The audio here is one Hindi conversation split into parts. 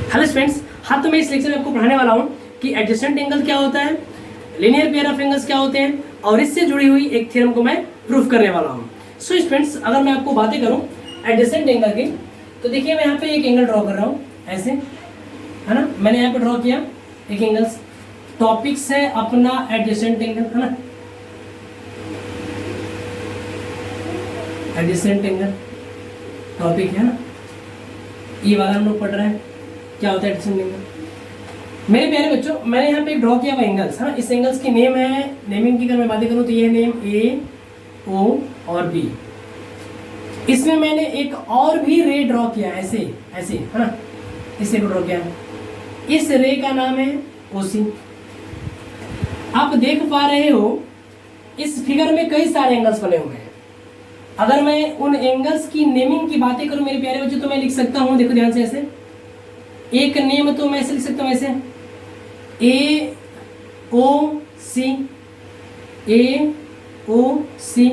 हेलो फ्रेंड्स, हाँ तो मैं इस लेक्चर में आपको पढ़ाने वाला हूँ कि एडजेसेंट एंगल क्या होता है, लीनियर पेयर ऑफ एंगल्स क्या होते हैं और इससे जुड़ी हुई एक थ्योरम को मैं प्रूफ करने वाला हूँ। सो फ्रेंड्स, अगर मैं आपको बातें करूँ एडजेसेंट एंगल की, तो देखिए मैं यहाँ पे एक एंगल ड्रॉ कर रहा हूँ, ऐसे है ना। मैंने यहाँ पे ड्रॉ किया एक एंगल्स, टॉपिक्स है अपना एडजेसेंट एंगल, है ना। एडजेसेंट एंगल टॉपिक है ना, ये वाला हम लोग पढ़ रहे हैं क्या होता है एडजेसेंट एंगल। मेरे प्यारे बच्चों, मैंने यहाँ पे ड्रॉ किया हुआ एंगल्स, हाँ। इस एंगल्स की नेम है, नेमिंग की अगर मैं बातें करूँ तो ये नेम ए, ओ और बी। इसमें मैंने एक और भी रे ड्रॉ किया, ऐसे ऐसे, है ना। इसे ड्रॉ किया, इस रे का नाम है ओसी। आप देख पा रहे हो इस फिगर में कई सारे एंगल्स बने हुए हैं। अगर मैं उन एंगल्स की नेमिंग की बातें करूं मेरे प्यारे बच्चों, तो मैं लिख सकता हूं, देखो ध्यान से, ऐसे एक नेम तो मैं ऐसे लिख सकता हूं, ऐसे ए ओ सी, ए ओ सी।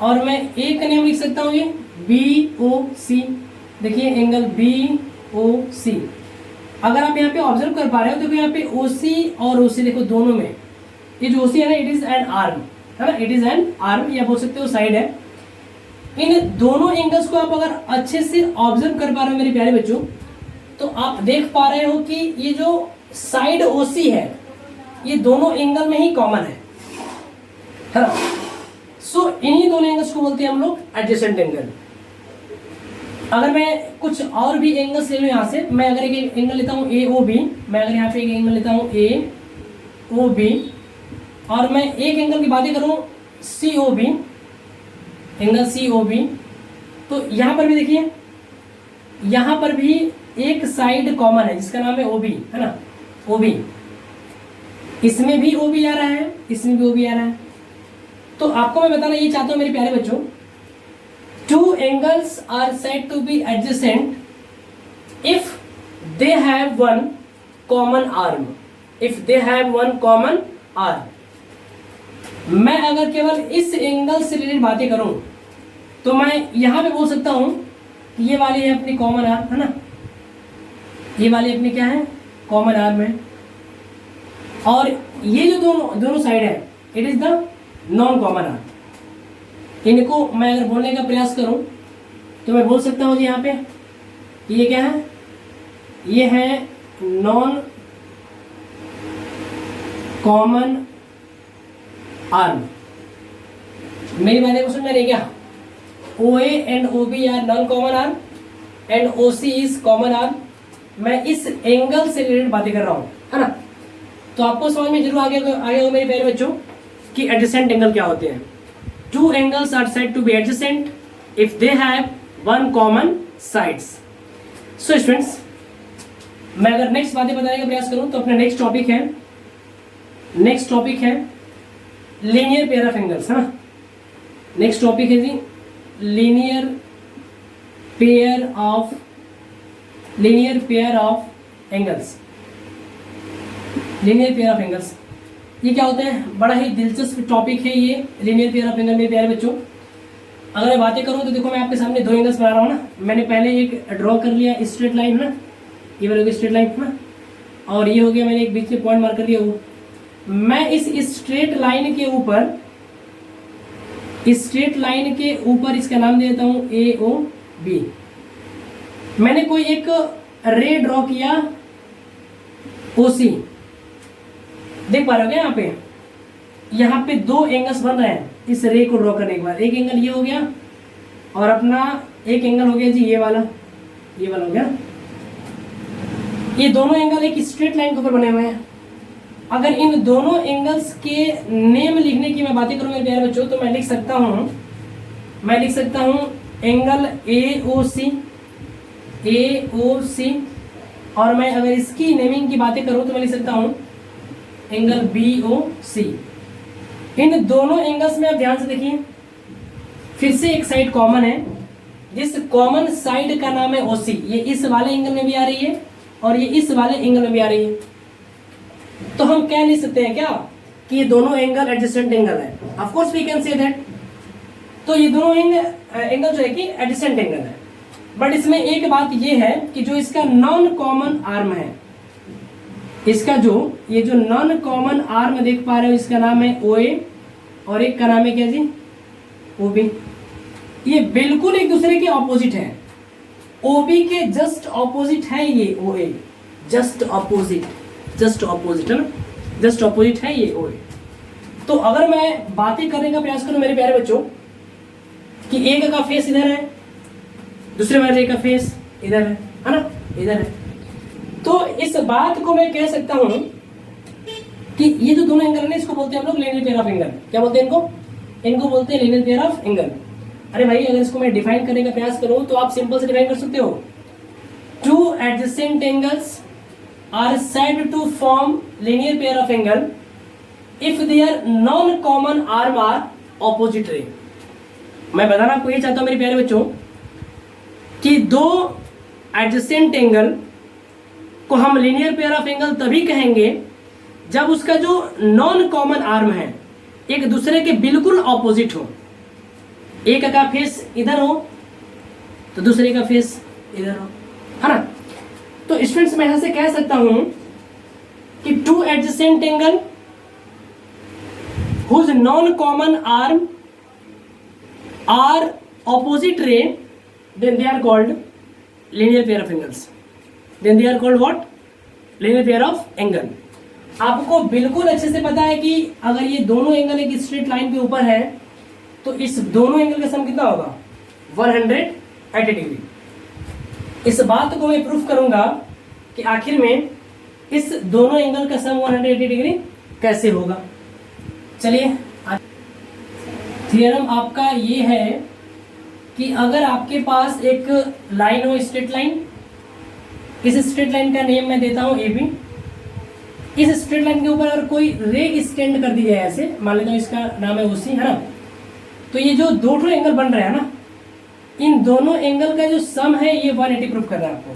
और मैं एक नेम लिख सकता हूं ये बी ओ सी। देखिए एंगल बी ओ सी। अगर आप यहाँ पे ऑब्जर्व कर पा रहे हो, देखो यहाँ पे ओ सी और ओ सी, देखो दोनों में ये जो ओ सी है ना, इट इज एन आर्म, है ना। इट इज एन आर्म, या बोल सकते हो साइड है। इन दोनों एंगल्स को आप अगर अच्छे से ऑब्जर्व कर पा रहे हो मेरे प्यारे बच्चों, तो आप देख पा रहे हो कि ये जो साइड ओसी है ये दोनों एंगल में ही कॉमन है ना। सो इन्हीं दोनों एंगल्स को बोलते हैं हम लोग एडजेसेंट एंगल। अगर मैं कुछ और भी एंगल्स ले लूं यहाँ से, मैं अगर एक एंगल लेता हूँ ए ओ बी, मैं अगर यहाँ पे एक एंगल लेता हूँ ए ओ बी, और मैं एक एंगल की बातें करूँ C O B, angle C O B, तो यहाँ पर भी देखिए, यहाँ पर भी एक साइड कॉमन है जिसका नाम है ओ बी, है ना, ओ बी। इसमें भी ओ बी आ रहा है, इसमें भी ओ बी आ रहा है। तो आपको मैं बताना ये चाहता हूँ मेरे प्यारे बच्चों, two angles are said to be adjacent if they have one common arm, if they have one common arm. मैं अगर केवल इस एंगल से रिलेटेड बातें करूं तो मैं यहां पे बोल सकता हूं कि ये वाली है अपनी कॉमन आर्म, है ना। ये वाली अपनी क्या है, कॉमन आर्म है। और ये जो दोनों साइड है, it is the non common arm. इनको मैं अगर बोलने का प्रयास करूं तो मैं बोल सकता हूं जी यहाँ पे ये क्या है, ये है नॉन कॉमन आर्म। मेरी बातें को समझ रही क्या? O A and O B are non common arm and O C is common arm. मैं इस एंगल से रिलेटेड बातें कर रहा हूं, है ना। तो आपको समझ में जरूर आ गया मेरे प्यारे बच्चों कि एडजेसेंट एंगल क्या होते हैं। Two angles are said to be adjacent if they have one common sides. So students, मैं अगर नेक्स्ट बातें बताने का प्रयास करूं तो अपना नेक्स्ट टॉपिक है लीनियर पेयर ऑफ एंगल्स, है ना। नेक्स्ट टॉपिक है जी linear pair of angles. Linear pair of angles ये क्या होता है? बड़ा ही दिलचस्प टॉपिक है ये लीनियर पेयर ऑफ एंगल। मेरे प्यारे बच्चों, अगर मैं बातें करूं तो देखो मैं आपके सामने दो एंगल्स बना रहा हूं ना। मैंने पहले एक ड्रॉ कर लिया स्ट्रेट लाइन, है ना, ये वाली स्ट्रेट लाइन, है ना, और ये हो गया मैंने एक बीच में पॉइंट मार्क कर दिया। वो मैं इस स्ट्रेट लाइन के ऊपर इसका नाम दे देता हूं ए ओ बी। मैंने कोई एक रे ड्रॉ किया ओ सी, देख पा रहे हो क्या? यहाँ पे दो एंगल्स बन रहे हैं इस रे को ड्रॉ करने के बाद। एक एंगल ये हो गया और अपना एक एंगल हो गया जी ये वाला हो गया। ये दोनों एंगल एक स्ट्रेट लाइन के ऊपर बने हुए हैं। अगर इन दोनों एंगल्स के नेम लिखने की मैं बातें करूं मेरे प्यारे बच्चों, तो मैं लिख सकता हूं एंगल ए ओ सी। और मैं अगर इसकी नेमिंग की बातें करूं तो मैं लिख सकता हूं एंगल बी ओ सी। इन दोनों एंगल्स में आप ध्यान से देखिए, फिर से एक साइड कॉमन है, जिस कॉमन साइड का नाम है ओ सी। ये इस वाले एंगल में भी आ रही है और ये इस वाले एंगल में भी आ रही है। तो हम कह नहीं सकते हैं क्या कि ये दोनों एंगल एडजेसेंट एंगल है? Of course we can say that. तो ये दोनों एंगल जो है कि एडजेसेंट एंगल है। बट इसमें एक बात ये है कि जो इसका नॉन कॉमन आर्म है, इसका जो ये जो नॉन कॉमन आर्म देख पा रहे हो, इसका नाम है OA और एक का नाम है क्या जी, OB। ये बिल्कुल एक दूसरे के ऑपोजिट है, OB के जस्ट ऑपोजिट है ये OA, जस्ट ऑपोजिट है ना, जस्ट ऑपोजिट है ये OA। तो अगर मैं बातें करने का प्रयास करूं मेरे प्यारे बच्चों कि एक का फेस इधर है, दूसरे वाले का फेस इधर है ना, इधर है, तो इस बात को मैं कह सकता हूं कि ये जो दोनों एंगल है इसको बोलते हैं हम लोग लीनियर पेयर ऑफ एंगल। क्या बोलते हैं इनको? इनको बोलते हैं लीनियर पेयर ऑफ एंगल। अरे भाई अगर इसको मैं डिफाइन करने का प्रयास करूं तो आप सिंपल से डिफाइन कर सकते हो, two adjacent angles are said to form linear pair of angle if their non common arm are opposite ray. मैं बताना आपको ये चाहता हूं मेरे प्यारे बच्चों कि दो एडजेसेंट एंगल को हम लीनियर पेयर ऑफ एंगल तभी कहेंगे जब उसका जो नॉन कॉमन आर्म है एक दूसरे के बिल्कुल ऑपोजिट हो। एक का फेस इधर हो तो दूसरे का फेस इधर हो, है ना। तो स्टूडेंट्स मैं यहां से कह सकता हूं कि two adjacent angle whose non-common arm are opposite ray, then they are called linear pair of angles. Then they are called what? Linear pair of angle. आपको बिल्कुल अच्छे से पता है कि अगर ये दोनों एंगल एक स्ट्रेट लाइन के ऊपर है तो इस दोनों एंगल का सम कितना होगा? 180 डिग्री। इस बात को मैं प्रूफ करूंगा कि आखिर में इस दोनों एंगल का सम 180 डिग्री कैसे होगा। चलिए थ्योरम आपका ये है कि अगर आपके पास एक लाइन हो, स्ट्रेट लाइन, इस स्ट्रेट लाइन का नेम मैं देता हूं AB। इस स्ट्रेट लाइन के ऊपर अगर कोई रे स्टैंड कर दी जाए ऐसे, मान लेता हूं इसका नाम है OC, है ना, तो ये जो दो ठो एंगल बन रहे हैं ना, इन दोनों एंगल का जो सम है ये 180 प्रूफ करना है आपको।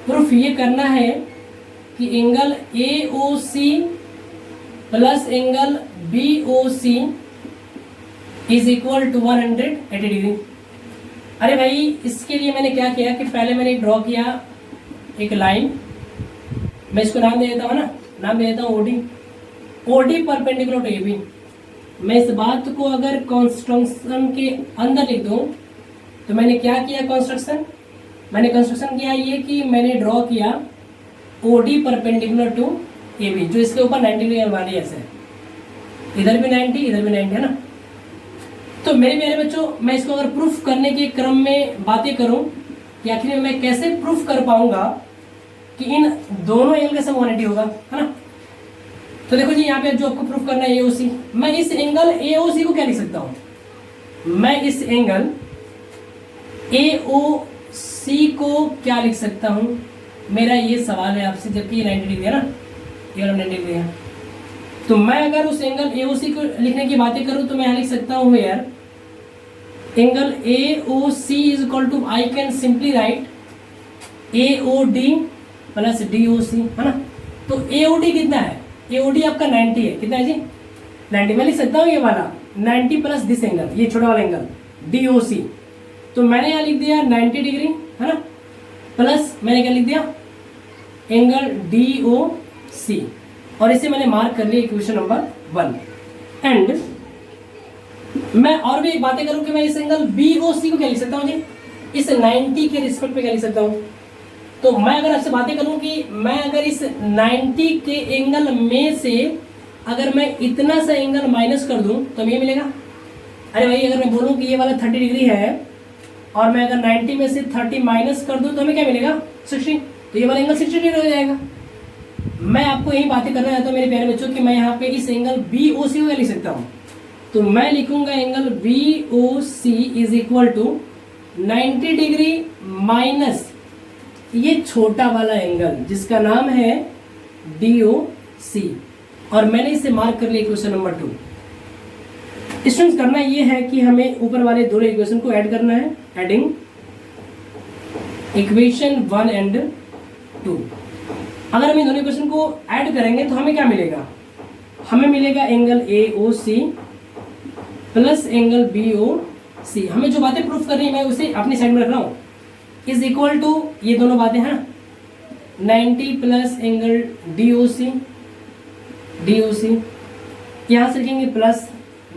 प्रूफ ये करना है कि angle AOC plus angle BOC is equal to 180 degree. अरे भाई इसके लिए मैंने क्या किया कि पहले मैंने ड्रॉ किया एक लाइन, मैं इसको नाम दे देता हूँ ना, नाम दे देता हूँ OD परपेंडिकुलर टू AB। मैं इस बात को अगर कंस्ट्रक्शन के अंदर लिख दूँ तो मैंने क्या किया कंस्ट्रक्शन, मैंने कंस्ट्रक्शन किया ये कि मैंने ड्रॉ किया OD परपेंडिकुलर टू AB, जो इसके ऊपर 90 डिग्री वाली ऐसे है, इधर भी 90 इधर भी 90 है ना। तो मेरे प्यारे बच्चों मैं इसको अगर प्रूफ करने के क्रम में बातें करूं कि आखिर में मैं कैसे प्रूफ कर पाऊंगा कि इन दोनों एंगल का सम 180 होगा, है ना। तो देखो जी यहाँ पे जो आपको प्रूफ करना है AOC, मैं इस एंगल AOC को क्या लिख सकता हूं, मैं इस एंगल AOC को क्या लिख सकता हूं, मेरा ये सवाल है आपसे, जबकि ये 90 डिग्री है ना, ये 90 डिग्री है। तो मैं अगर उस एंगल AOC को लिखने की बातें करूं तो मैं यहाँ लिख सकता हूं यार angle AOC is equal to, I can simply write AOD plus DOC, है ना। तो AOD कितना है, AOD आपका 90 है, कितना है जी 90। मैं लिख सकता हूँ ये वाला 90 प्लस दिस एंगल, ये छोटा वाला एंगल DOC। तो मैंने यहाँ लिख दिया 90 डिग्री, है ना, प्लस मैंने क्या लिख दिया एंगल DOC, और इसे मैंने मार्क कर लिया इक्वेशन नंबर 1। एंड मैं और भी एक बातें करूं कि मैं इस एंगल BOC को क्या लिख सकता हूं जी, इस 90 के रिस्पेक्ट पे क्या लिख सकता हूं। तो मैं अगर आपसे बातें करूं कि मैं अगर इस 90 के एंगल में से अगर मैं इतना सा एंगल माइनस कर दूं तो ये मिलेगा। अरे भाई अगर मैं बोलूं कि ये वाला 30 डिग्री है और मैं अगर 90 में से 30 माइनस कर दूं तो हमें क्या मिलेगा 60, तो ये वाला एंगल 60 डिग्री हो जाएगा। मैं आपको यही बातें करना चाहता हूँ मेरे प्यारे बच्चों कि मैं यहाँ पे इस एंगल BOC को क्या लिख सकता हूँ, तो मैं लिखूंगा angle BOC is equal to 90 degree minus ये छोटा वाला एंगल जिसका नाम है DOC, और मैंने इसे मार्क कर लिया इक्वेशन नंबर 2। स्टूडेंट्स करना ये है कि हमें ऊपर वाले दोनों इक्वेशन को ऐड करना है, एडिंग इक्वेशन 1 एंड 2। अगर हम इन दोनों इक्वेशन को ऐड करेंगे तो हमें क्या मिलेगा, हमें मिलेगा angle AOC plus angle BOC। हमें जो बातें प्रूफ कर रही है मैं उसे अपनी साइड में रख रहा हूँ। इज इक्वल टू, ये दोनों बातें हैं 90 प्लस एंगल DOC, यहां से लिखेंगे प्लस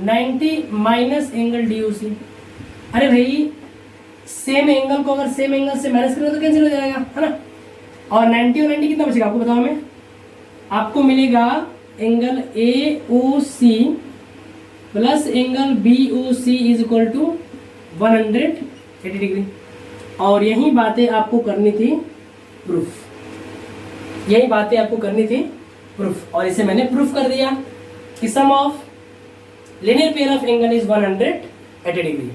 90 माइनस एंगल DOC। अरे भाई सेम एंगल को अगर सेम एंगल से माइनस करें तो कैंसिल हो जाएगा, है ना। और 90 और 90 कितना बचेगा आपको बताओ हमें। आपको मिलेगा angle AOC plus angle BOC is equal to 180 degree. और यही बातें आपको करनी थी प्रूफ, यही बातें आपको करनी थी प्रूफ, और इसे मैंने प्रूफ कर दिया कि sum of linear pair of angle is 180 degree.